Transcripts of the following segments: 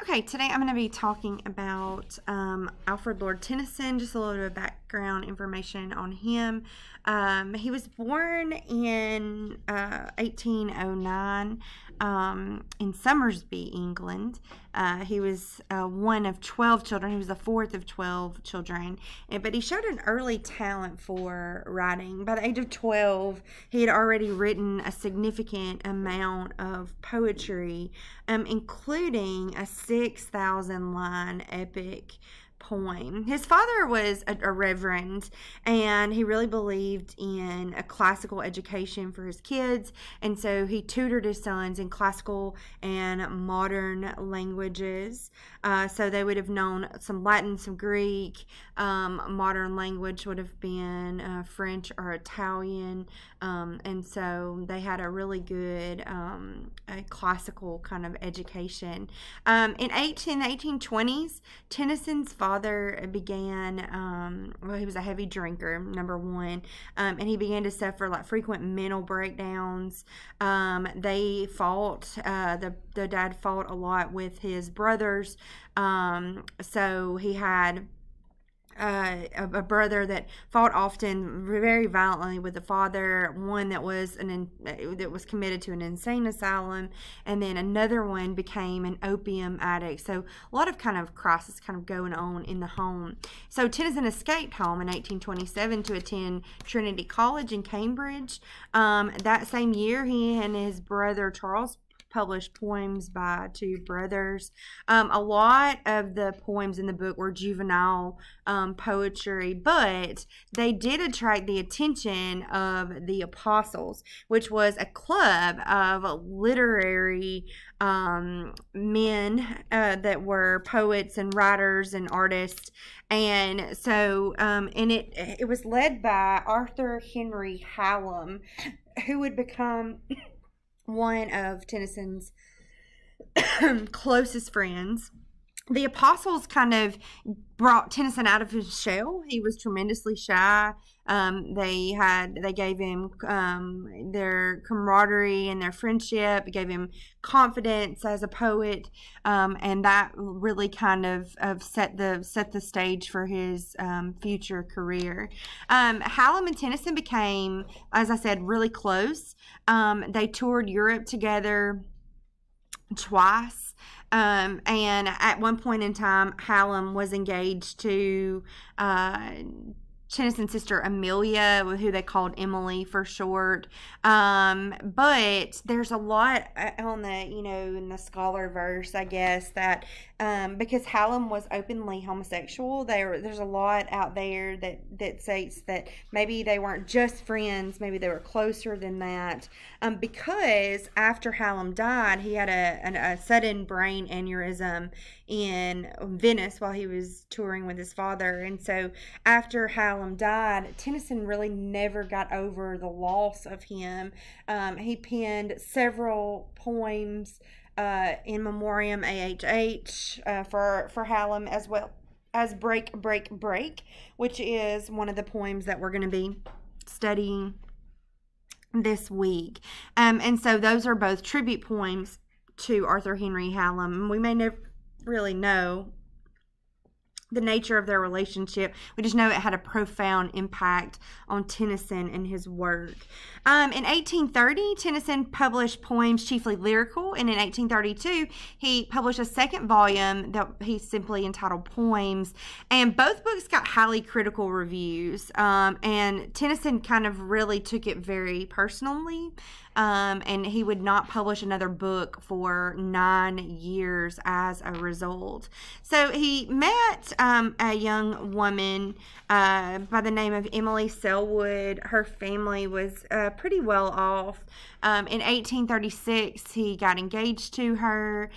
Okay, today I'm going to be talking about Alfred Lord Tennyson, just a little bit of background information on him. He was born in 1809 in Somersby, England. He was one of 12 children. He was the fourth of 12 children, but he showed an early talent for writing. By the age of 12, he had already written a significant amount of poetry, including a 6,000 line epic poem. His father was a reverend, and he really believed in a classical education for his kids, and so he tutored his sons in classical and modern languages. So they would have known some Latin, some Greek. Modern language would have been French or Italian, and so they had a really good classical kind of education. In the 1820s, Tennyson's father began, he was a heavy drinker, number one, and he began to suffer like frequent mental breakdowns. They fought, the dad fought a lot with his brothers, so he had a brother that fought often very violently with the father, one that was committed to an insane asylum, and then another one became an opium addict. So a lot of kind of crisis kind of going on in the home. So Tennyson escaped home in 1827 to attend Trinity College in Cambridge. That same year, he and his brother Charles published poems by two brothers. A lot of the poems in the book were juvenile poetry, but they did attract the attention of the Apostles, which was a club of literary men that were poets and writers and artists. And so it was led by Arthur Henry Hallam, who would become one of Tennyson's closest friends. The Apostles kind of brought Tennyson out of his shell. He was tremendously shy. They gave him their camaraderie and their friendship. It gave him confidence as a poet, and that really kind of set the stage for his future career. Hallam and Tennyson became, as I said, really close. They toured Europe together twice. And at one point in time, Hallam was engaged to Tennyson's sister Amelia, who they called Emily for short. But there's a lot on the, in the scholar verse, I guess, that because Hallam was openly homosexual, there's a lot out there that states that maybe they weren't just friends, maybe they were closer than that. Because after Hallam died, he had a sudden brain aneurysm in Venice while he was touring with his father. And so after Hallam died, Tennyson really never got over the loss of him. He penned several poems in memoriam for Hallam, as well as Break, Break, Break, which is one of the poems that we're going to be studying this week. And so those are both tribute poems to Arthur Henry Hallam. We may never really know the nature of their relationship. We just know it had a profound impact on Tennyson and his work. In 1830, Tennyson published poems chiefly lyrical, and in 1832, he published a second volume that he simply entitled Poems, and both books got highly critical reviews, and Tennyson kind of really took it very personally, and he would not publish another book for 9 years as a result. So he met a young woman by the name of Emily Selwood. Her family was pretty well off. In 1836, he got engaged to her.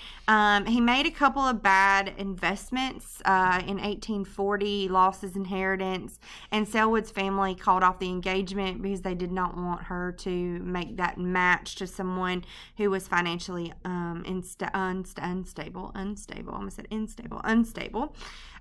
He made a couple of bad investments. In 1840, lost his inheritance, and Selwood's family called off the engagement because they did not want her to make that match to someone who was financially unstable. I almost said unstable.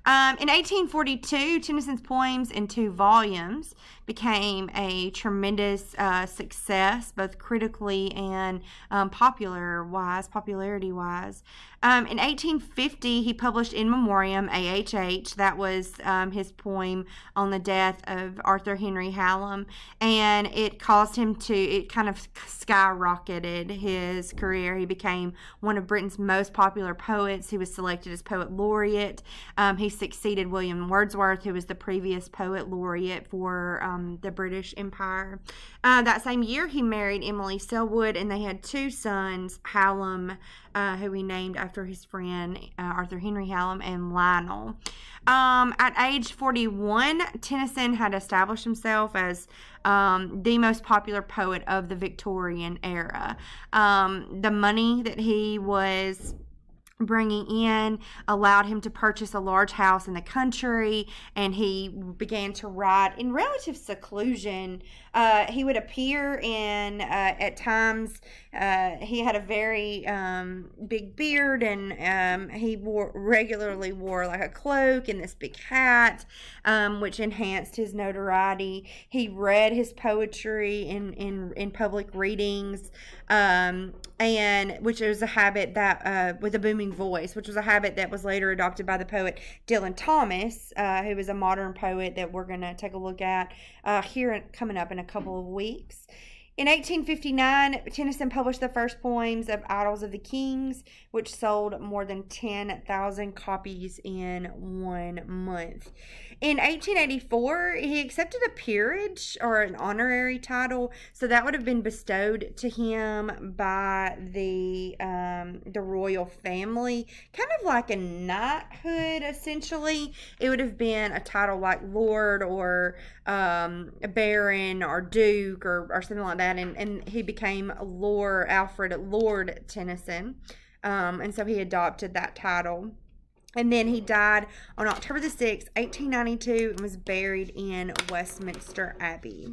In 1842, Tennyson's poems in 2 volumes became a tremendous success, both critically and popularity-wise. In 1850, he published In Memoriam, AHH. That was his poem on the death of Arthur Henry Hallam, and it caused him to, it kind of skyrocketed his career. He became one of Britain's most popular poets. He was selected as poet laureate. He succeeded William Wordsworth, who was the previous poet laureate for the British Empire. That same year, he married Emily Selwood, and they had 2 sons, Hallam, who he named after his friend Arthur Henry Hallam, and Lionel. At age 41, Tennyson had established himself as the most popular poet of the Victorian era. The money that he was bringing in allowed him to purchase a large house in the country, and he began to write in relative seclusion. He would appear in, at times, he had a very big beard, and he regularly wore like a cloak and this big hat, which enhanced his notoriety. He read his poetry in public readings, and which was a habit that, with a booming voice, which was a habit that was later adopted by the poet Dylan Thomas, who was a modern poet that we're going to take a look at here coming up in a couple of weeks. In 1859, Tennyson published the first poems of Idylls of the Kings, which sold more than 10,000 copies in 1 month. In 1884, he accepted a peerage, or an honorary title, so that would have been bestowed to him by the royal family, kind of like a knighthood, essentially. It would have been a title like Lord, or a Baron, or Duke, or something like that, and he became Alfred Lord Tennyson, and so he adopted that title. And then he died on October the 6th, 1892, and was buried in Westminster Abbey.